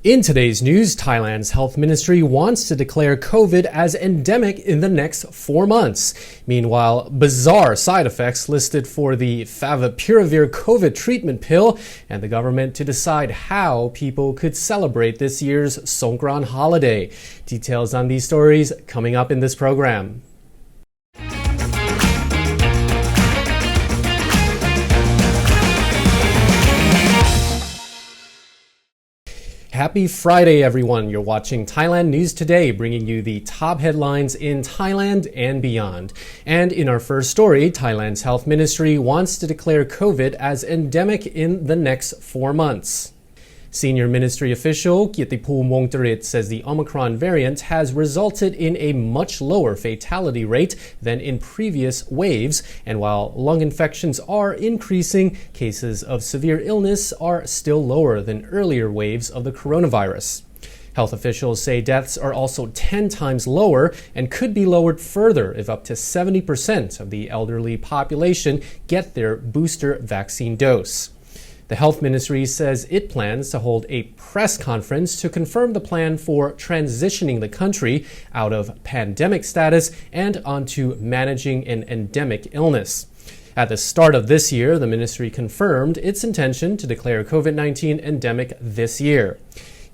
In today's news, Thailand's health ministry wants to declare COVID as endemic in the next 4 months. Meanwhile, bizarre side effects listed for the Favipiravir COVID treatment pill, and the government to decide how people could celebrate this year's Songkran holiday. Details on these stories coming up in this program. Happy Friday, everyone. You're watching Thailand News Today, bringing you the top headlines in Thailand and beyond. And in our first story, Thailand's health ministry wants to declare COVID as endemic in the next 4 months. Senior ministry official Favipiravir says the Omicron variant has resulted in a much lower fatality rate than in previous waves, and while lung infections are increasing, cases of severe illness are still lower than earlier waves of the coronavirus. Health officials say deaths are also 10 times lower and could be lowered further if up to 70% of the elderly population get their booster vaccine dose. The health ministry says it plans to hold a press conference to confirm the plan for transitioning the country out of pandemic status and onto managing an endemic illness. At the start of this year, the ministry confirmed its intention to declare COVID-19 endemic this year.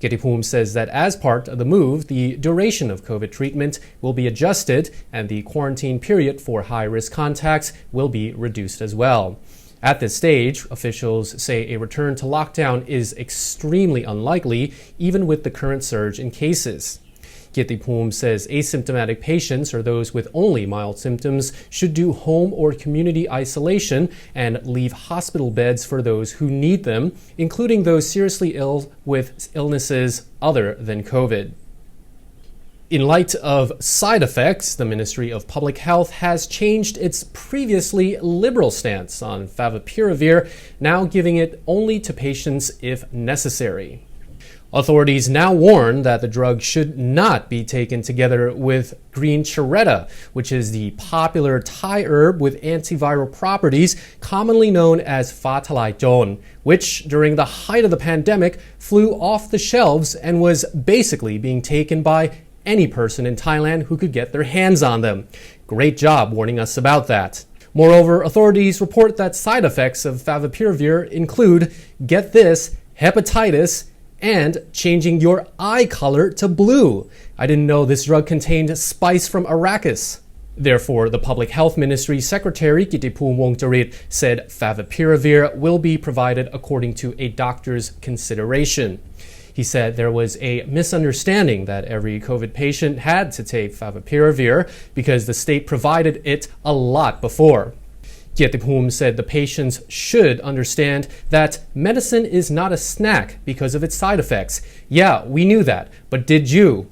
Favipiravir says that as part of the move, the duration of COVID treatment will be adjusted and the quarantine period for high-risk contacts will be reduced as well. At this stage, officials say a return to lockdown is extremely unlikely, even with the current surge in cases. Favipiravir says asymptomatic patients or those with only mild symptoms should do home or community isolation and leave hospital beds for those who need them, including those seriously ill with illnesses other than COVID. In light of side effects, the Ministry of Public Health has changed its previously liberal stance on Favipiravir, now giving it only to patients if necessary. Authorities now warn that the drug should not be taken together with green chiretta, which is the popular Thai herb with antiviral properties commonly known as Thaiger, which during the height of the pandemic flew off the shelves and was basically being taken by any person in Thailand who could get their hands on them. Great job warning us about that. Moreover, authorities report that side effects of Favipiravir include, get this, hepatitis, and changing your eye color to blue. I didn't know this drug contained spice from Arrakis. Therefore, the Public Health Ministry Secretary Favipiravir said Favipiravir will be provided according to a doctor's consideration. He said there was a misunderstanding that every COVID patient had to take Favipiravir because the state provided it a lot before. Favipiravir said the patients should understand that medicine is not a snack because of its side effects. Yeah, we knew that, but did you?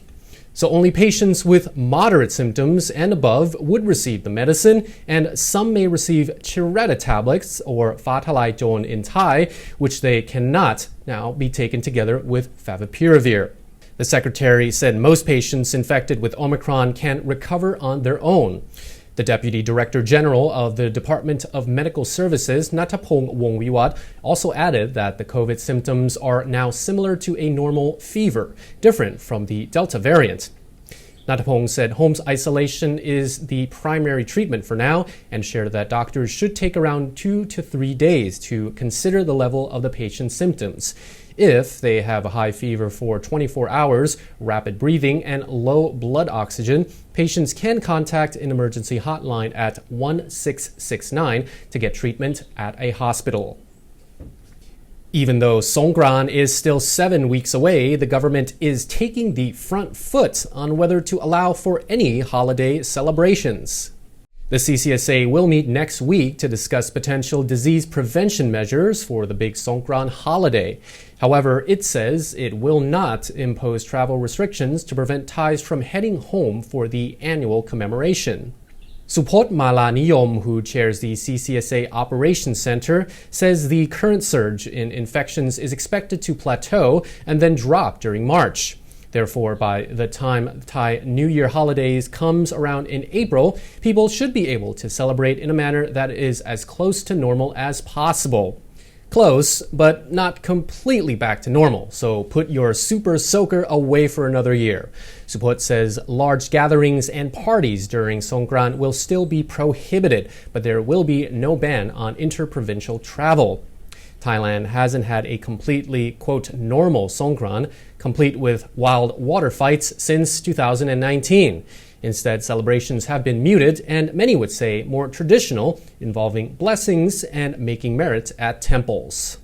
So only patients with moderate symptoms and above would receive the medicine, and some may receive chiretta tablets, or Thaiger in Thai, which they cannot now be taken together with Favipiravir. The secretary said most patients infected with Omicron can recover on their own. The Deputy Director General of the Department of Medical Services, Nattapong Wongwiwat, also added that the COVID symptoms are now similar to a normal fever, different from the Delta variant. Nattapong said home isolation is the primary treatment for now and shared that doctors should take around 2 to 3 days to consider the level of the patient's symptoms. If they have a high fever for 24 hours, rapid breathing, and low blood oxygen, patients can contact an emergency hotline at 1669 to get treatment at a hospital. Even though Songkran is still 7 weeks away, the government is taking the front foot on whether to allow for any holiday celebrations. The CCSA will meet next week to discuss potential disease prevention measures for the big Songkran holiday. However, it says it will not impose travel restrictions to prevent Thais from heading home for the annual commemoration. Supot Malaniyom, who chairs the CCSA Operations Center, says the current surge in infections is expected to plateau and then drop during March. Therefore, by the time Thai New Year holidays comes around in April, people should be able to celebrate in a manner that is as close to normal as possible. Close, but not completely back to normal, so put your super soaker away for another year. Supot says large gatherings and parties during Songkran will still be prohibited, but there will be no ban on interprovincial travel. Thailand hasn't had a completely, quote, normal Songkran, complete with wild water fights, since 2019. Instead, celebrations have been muted and many would say more traditional, involving blessings and making merit at temples.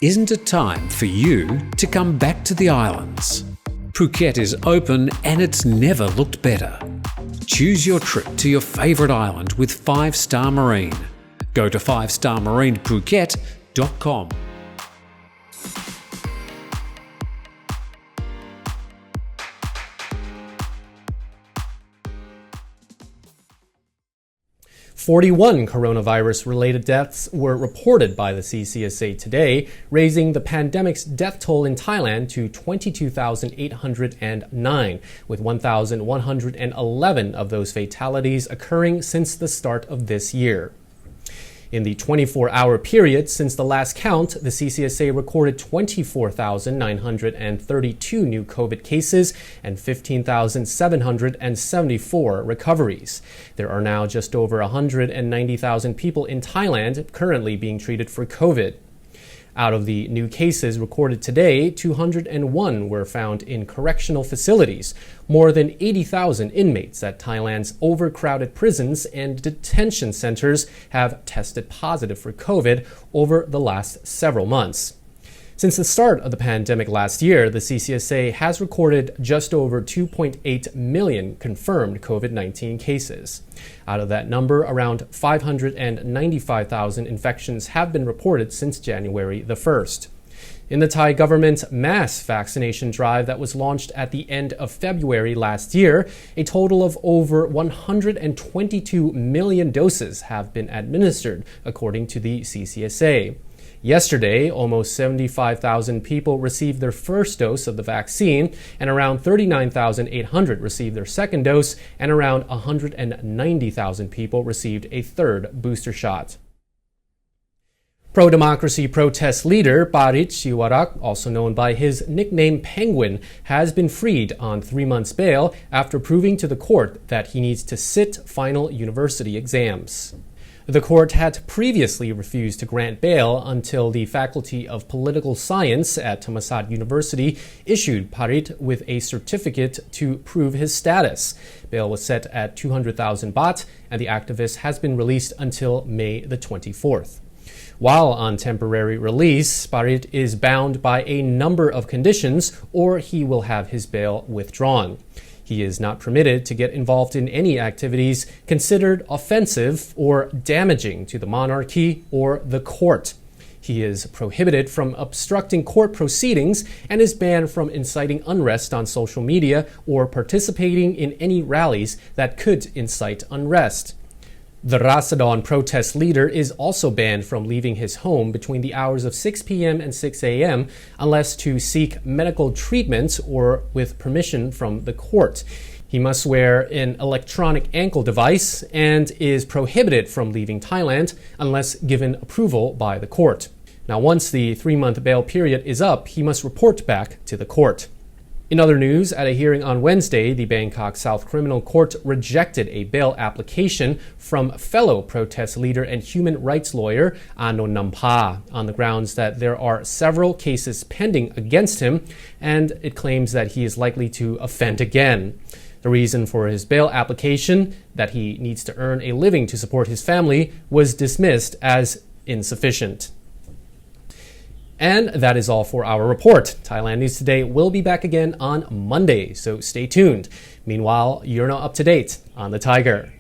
Isn't it time for you to come back to the islands? Phuket is open and it's never looked better. Choose your trip to your favourite island with 5-Star Marine. Go to 5starmarinephuket.com. "41 coronavirus-related deaths were reported by the CCSA today, raising the pandemic's death toll in Thailand to 22,809, with 1,111 of those fatalities occurring since the start of this year. In the 24-hour period since the last count, the CCSA recorded 24,932 new COVID cases and 15,774 recoveries. There are now just over 190,000 people in Thailand currently being treated for COVID. Out of the new cases recorded today, 201 were found in correctional facilities. More than 80,000 inmates at Thailand's overcrowded prisons and detention centers have tested positive for COVID over the last several months. Since the start of the pandemic last year, the CCSA has recorded just over 2.8 million confirmed COVID-19 cases. Out of that number, around 595,000 infections have been reported since January the 1st. In the Thai government's mass vaccination drive that was launched at the end of February last year, a total of over 122 million doses have been administered, according to the CCSA. Yesterday, almost 75,000 people received their first dose of the vaccine, and around 39,800 received their second dose, and around 190,000 people received a third booster shot. Pro-democracy protest leader Parit Siwarak, also known by his nickname Penguin, has been freed on 3 months bail after proving to the court that he needs to sit final university exams. The court had previously refused to grant bail until the Faculty of Political Science at Thammasat University issued Parit with a certificate to prove his status. Bail was set at 200,000 baht, and the activist has been released until May the 24th. While on temporary release, Parit is bound by a number of conditions, or he will have his bail withdrawn. He is not permitted to get involved in any activities considered offensive or damaging to the monarchy or the court. He is prohibited from obstructing court proceedings and is banned from inciting unrest on social media or participating in any rallies that could incite unrest. The Rasadon protest leader is also banned from leaving his home between the hours of 6 p.m. and 6 a.m. unless to seek medical treatment or with permission from the court. He must wear an electronic ankle device and is prohibited from leaving Thailand unless given approval by the court. Now, once the 3-month bail period is up, he must report back to the court. In other news, at a hearing on Wednesday, the Bangkok South Criminal Court rejected a bail application from fellow protest leader and human rights lawyer Anon Nampa on the grounds that there are several cases pending against him, and it claims that he is likely to offend again. The reason for his bail application, that he needs to earn a living to support his family, was dismissed as insufficient. And that is all for our report. Thailand News Today will be back again on Monday, so stay tuned. Meanwhile, you're now up to date on the Thaiger.